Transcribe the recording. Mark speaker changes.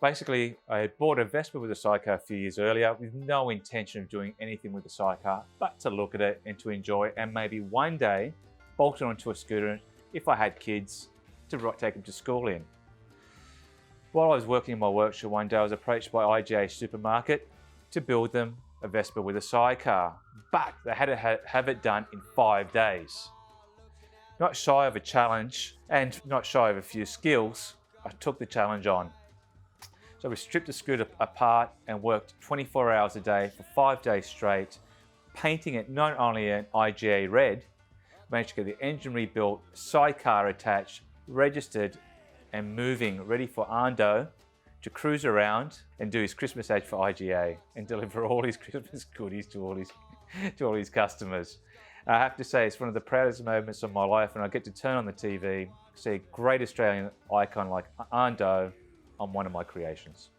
Speaker 1: Basically, I had bought a Vespa with a sidecar a few years earlier with no intention of doing anything with the sidecar, but to look at it and to enjoy and maybe one day bolt it onto a scooter if I had kids to take them to school in. While I was working in my workshop one day, I was approached by IGA Supermarket to build them a Vespa with a sidecar, but they had to have it done in 5 days. Not shy of a challenge and not shy of a few skills, I took the challenge on. So we stripped the scooter apart and worked 24 hours a day for 5 days straight, painting it not only an IGA red, managed to get the engine rebuilt, sidecar attached, registered and moving, ready for Ando to cruise around and do his Christmas ad for IGA and deliver all his Christmas goodies to all his customers. I have to say, it's one of the proudest moments of my life when I get to turn on the TV, see a great Australian icon like Ando on one of my creations.